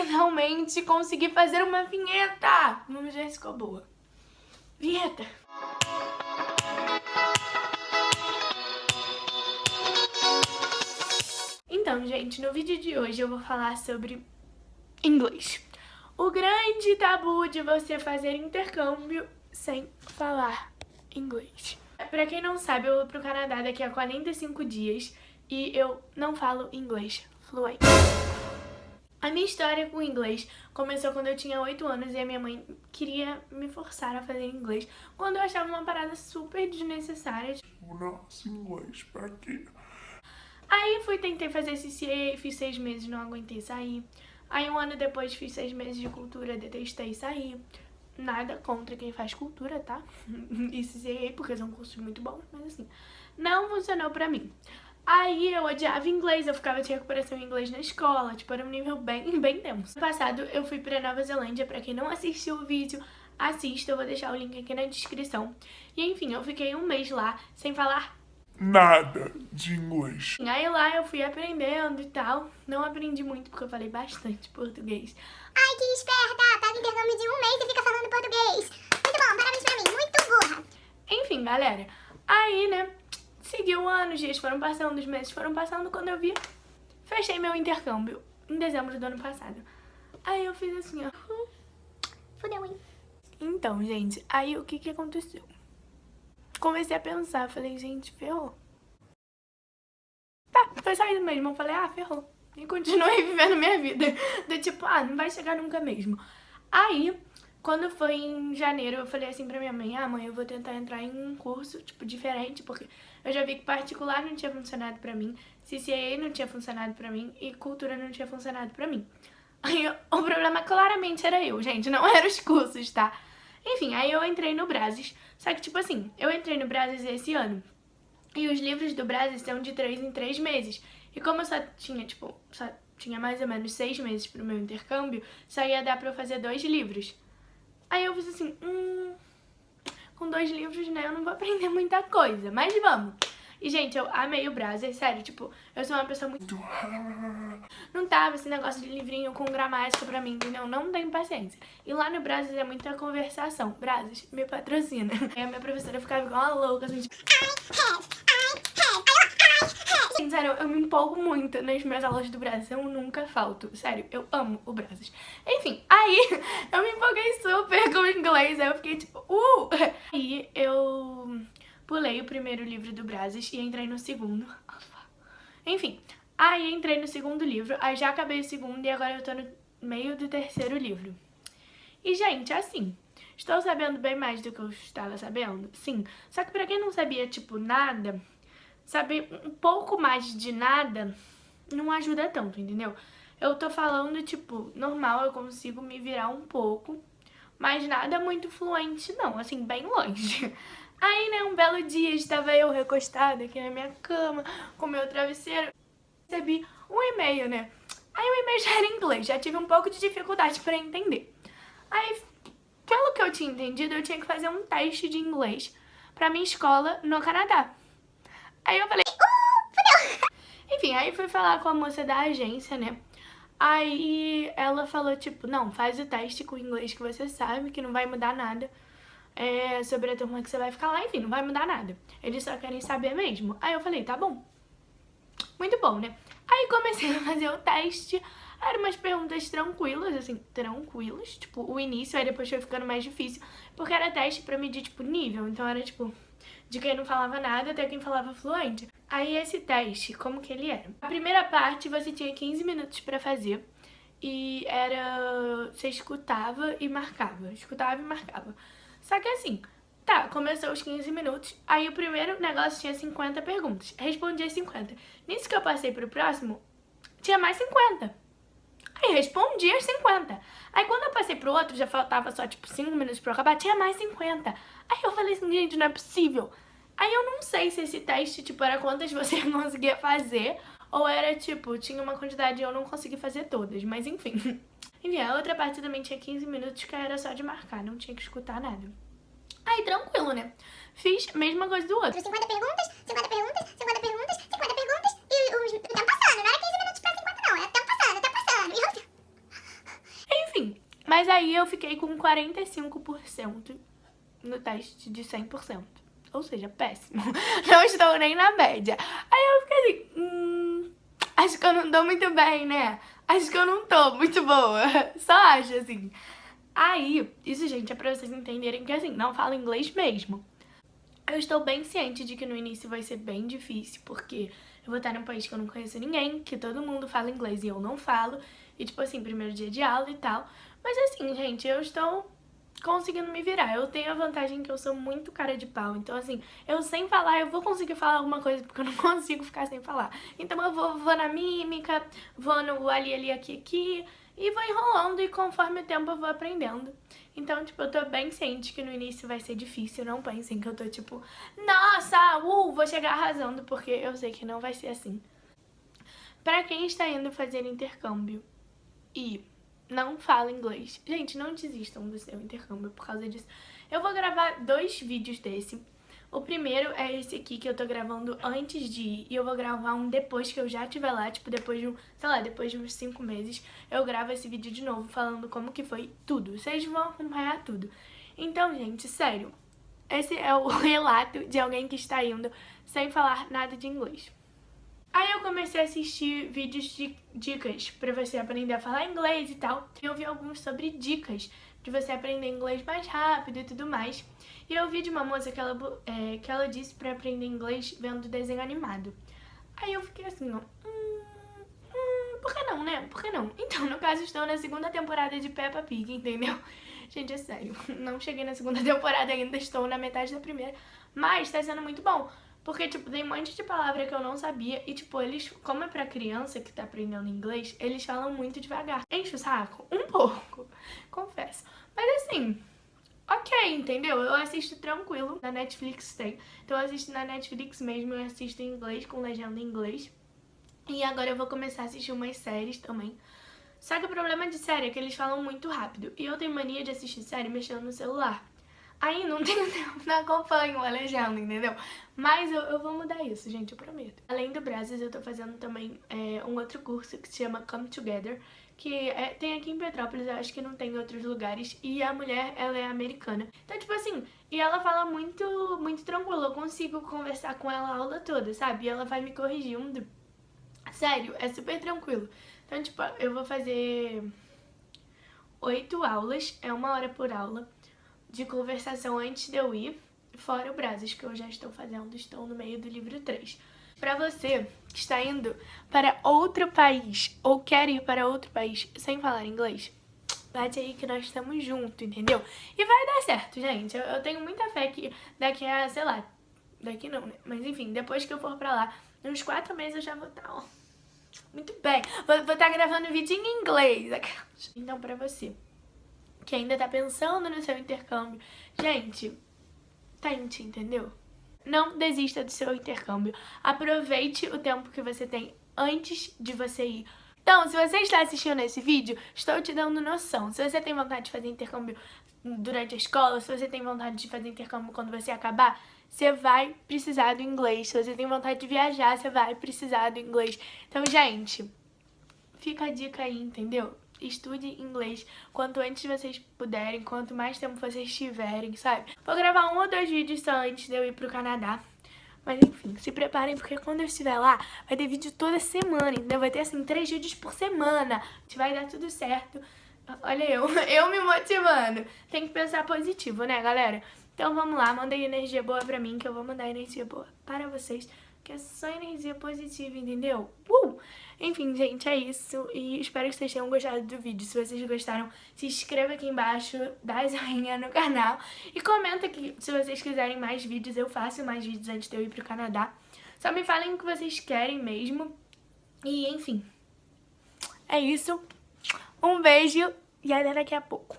finalmente consegui fazer uma vinheta. Vamos ver se ficou boa. Vinheta. Então, gente, no vídeo de hoje eu vou falar sobre inglês. O grande tabu de você fazer intercâmbio sem falar inglês. Pra quem não sabe, eu vou pro Canadá daqui a 45 dias e eu não falo inglês fluente. A minha história com o inglês começou quando eu tinha 8 anos e a minha mãe queria me forçar a fazer inglês quando eu achava uma parada super desnecessária. Tipo, nossa, inglês, pra quê? Aí tentei fazer CCA, fiz 6 meses, não aguentei sair. Aí um ano depois fiz 6 meses de cultura, detestei sair. Nada contra quem faz cultura, tá? E CCA, porque são cursos muito bons, mas assim, não funcionou pra mim. Aí eu odiava inglês, eu ficava de recuperação em inglês na escola, tipo, era um nível bem tenso. No passado eu fui pra Nova Zelândia, pra quem não assistiu o vídeo, assista, eu vou deixar o link aqui na descrição. E enfim, eu fiquei um mês lá sem falar nada de inglês. Aí lá eu fui aprendendo e tal, não aprendi muito porque eu falei bastante português. Ai, que esperta! Paga intercâmbio de um mês e fica falando português. Muito bom, parabéns pra mim, muito burra. Enfim, galera, aí, né, seguiu o ano, os dias foram passando, os meses foram passando, quando eu vi, fechei meu intercâmbio em dezembro do ano passado. Aí eu fiz assim, ó. Fudeu, hein? Então, gente, aí o que aconteceu? Comecei a pensar, falei, gente, ferrou. Tá, foi só isso mesmo, eu falei, ferrou. E continuei vivendo minha vida. Do tipo, não vai chegar nunca mesmo. Aí, quando foi em janeiro, eu falei assim pra minha mãe, mãe, eu vou tentar entrar em um curso, tipo, diferente, porque eu já vi que particular não tinha funcionado pra mim, CCA não tinha funcionado pra mim e cultura não tinha funcionado pra mim. Aí, o problema claramente era eu, gente, não eram os cursos, tá? Enfim, aí eu entrei no Brases, só que, tipo assim, eu entrei no Brases esse ano, e os livros do Brasil são de 3 em 3 meses. E como eu só tinha mais ou menos 6 meses pro meu intercâmbio, só ia dar pra eu fazer 2 livros. Aí eu fiz assim, com 2 livros, né, eu não vou aprender muita coisa, mas vamos. E, gente, eu amei o Brasil, sério, tipo, eu sou uma pessoa muito... Não tava esse negócio de livrinho com gramática pra mim, entendeu? Não tenho paciência. E lá no Brasil é muita conversação. Brasil, me patrocina. Aí a minha professora ficava igual uma louca, assim, tipo... Sério, eu me empolgo muito nas minhas aulas do Brasil, eu nunca falto. Sério, eu amo o Brasil. Enfim, aí eu me empolguei super com o inglês, aí eu fiquei tipo, Aí eu pulei o primeiro livro do Brasil e entrei no segundo. Enfim, aí entrei no segundo livro, aí já acabei o segundo e agora eu tô no meio do terceiro livro. E, gente, assim, estou sabendo bem mais do que eu estava sabendo? Sim, só que pra quem não sabia, tipo, nada... Saber um pouco mais de nada não ajuda tanto, entendeu? Eu tô falando, tipo, normal, eu consigo me virar um pouco, mas nada muito fluente não, assim, bem longe. Aí, né, um belo dia, estava eu recostada aqui na minha cama, com meu travesseiro, recebi um e-mail, né? Aí o e-mail já era em inglês, já tive um pouco de dificuldade pra entender. Aí, pelo que eu tinha entendido, eu tinha que fazer um teste de inglês pra minha escola no Canadá. Aí eu falei, fudeu! Enfim, aí fui falar com a moça da agência, né? Aí ela falou, tipo, não, faz o teste com o inglês que você sabe, que não vai mudar nada sobre a turma que você vai ficar lá, enfim, não vai mudar nada. Eles só querem saber mesmo. Aí eu falei, tá bom. Muito bom, né? Aí comecei a fazer o teste, eram umas perguntas tranquilas, assim, tranquilas, tipo, o início, aí depois foi ficando mais difícil, porque era teste pra medir, tipo, nível, então era, tipo... de quem não falava nada até quem falava fluente. Aí esse teste, como que ele era? A primeira parte você tinha 15 minutos pra fazer e era... você escutava e marcava, escutava e marcava. Só que assim, tá, começou os 15 minutos, aí o primeiro negócio tinha 50 perguntas, respondi as 50. Nisso que eu passei pro próximo, tinha mais 50. Aí respondi as 50. Aí quando eu passei pro outro, já faltava só tipo 5 minutos pra eu acabar, tinha mais 50. Aí eu falei assim, gente, não é possível. Aí eu não sei se esse teste, tipo, era quantas você conseguia fazer, ou era tipo, tinha uma quantidade e eu não consegui fazer todas, mas enfim. Enfim, a outra parte também tinha 15 minutos, que era só de marcar, não tinha que escutar nada. Aí tranquilo, né? Fiz a mesma coisa do outro. 50 perguntas, 50 perguntas, 50 perguntas, 50 perguntas, e o tempo passando, não era 15 minutos pra 50 não, era o tempo passando, e eu... Mas aí eu fiquei com 45% no teste de 100%. Ou seja, péssimo. Não estou nem na média. Aí eu fiquei assim, acho que eu não tô muito bem, né? Acho que eu não tô muito boa. Só acho, assim. Aí, isso, gente, é pra vocês entenderem que, assim, não falo inglês mesmo. Eu estou bem ciente de que no início vai ser bem difícil, porque eu vou estar num país que eu não conheço ninguém, que todo mundo fala inglês e eu não falo. E, tipo assim, primeiro dia de aula e tal. Mas, assim, gente, eu estou conseguindo me virar. Eu tenho a vantagem que eu sou muito cara de pau. Então, assim, eu sem falar, eu vou conseguir falar alguma coisa, porque eu não consigo ficar sem falar. Então eu vou na mímica, vou no ali, aqui, e vou enrolando, e conforme o tempo eu vou aprendendo. Então, tipo, eu tô bem ciente que no início vai ser difícil. Não pensem que eu tô, tipo, nossa, vou chegar arrasando, porque eu sei que não vai ser assim. Pra quem está indo fazer intercâmbio e não fala inglês, gente, não desistam do seu intercâmbio por causa disso. Eu vou gravar 2 vídeos desse. O primeiro é esse aqui que eu tô gravando antes de ir, e eu vou gravar um depois que eu já estiver lá, tipo, depois de, sei lá, depois de uns 5 meses, eu gravo esse vídeo de novo falando como que foi tudo. Vocês vão acompanhar tudo. Então, gente, sério, esse é o relato de alguém que está indo sem falar nada de inglês. Aí eu comecei a assistir vídeos de dicas pra você aprender a falar inglês e tal. Eu vi alguns sobre dicas de você aprender inglês mais rápido e tudo mais. E eu vi de uma moça que ela disse pra aprender inglês vendo desenho animado. Aí eu fiquei assim, ó, por que não, né? Por que não? Então, no caso, estou na 2ª temporada de Peppa Pig, entendeu? Gente, é sério, não cheguei na 2ª temporada ainda, estou na metade da primeira. Mas tá sendo muito bom. Porque, tipo, tem um monte de palavra que eu não sabia e, tipo, eles, como é pra criança que tá aprendendo inglês, eles falam muito devagar. Enche o saco? Um pouco, confesso. Mas, assim, ok, entendeu? Eu assisto tranquilo, na Netflix tem. Então eu assisto na Netflix mesmo, eu assisto em inglês, com legenda em inglês. E agora eu vou começar a assistir umas séries também. Só que o problema de série é que eles falam muito rápido. E eu tenho mania de assistir série mexendo no celular. Aí não tenho tempo, não acompanho a legenda, entendeu? Mas eu vou mudar isso, gente, eu prometo. Além do Brasil, eu tô fazendo também um outro curso que se chama Come Together, que tem aqui em Petrópolis, eu acho que não tem em outros lugares, e a mulher, ela é americana. Então, tipo assim, e ela fala muito, muito tranquilo, eu consigo conversar com ela a aula toda, sabe? E ela vai me corrigindo. Sério, é super tranquilo. Então, tipo, eu vou fazer 8 aulas, é 1 hora por aula, de conversação antes de eu ir, fora o Brasil, que eu já estou fazendo, estou no meio do livro 3. Pra você que está indo para outro país, ou quer ir para outro país sem falar inglês, bate aí que nós estamos juntos, entendeu? E vai dar certo, gente. Eu tenho muita fé que daqui a, sei lá, daqui não, né? Mas enfim, depois que eu for pra lá, uns 4 meses eu já vou estar, ó, muito bem. Vou estar gravando vídeo em inglês. Então, pra você que ainda tá pensando no seu intercâmbio, gente, tente, entendeu? Não desista do seu intercâmbio. Aproveite o tempo que você tem antes de você ir. Então, se você está assistindo esse vídeo, estou te dando noção. Se você tem vontade de fazer intercâmbio durante a escola, se você tem vontade de fazer intercâmbio quando você acabar, você vai precisar do inglês. Se você tem vontade de viajar, você vai precisar do inglês. Então, gente, fica a dica aí, entendeu? Estude inglês quanto antes vocês puderem, quanto mais tempo vocês tiverem, sabe? Vou gravar 1 ou 2 vídeos só antes de eu ir pro Canadá. Mas enfim, se preparem, porque quando eu estiver lá, vai ter vídeo toda semana, entendeu? Vai ter, assim, 3 vídeos por semana. Vai dar tudo certo. Olha eu me motivando. Tem que pensar positivo, né, galera? Então vamos lá, mandem energia boa pra mim, que eu vou mandar energia boa para vocês. Que é só energia positiva, entendeu? Enfim, gente, é isso. E espero que vocês tenham gostado do vídeo. Se vocês gostaram, se inscreva aqui embaixo, dá joinha no canal. E comenta aqui se vocês quiserem mais vídeos. Eu faço mais vídeos antes de eu ir pro Canadá. Só me falem o que vocês querem mesmo. E, enfim, é isso. Um beijo e até daqui a pouco.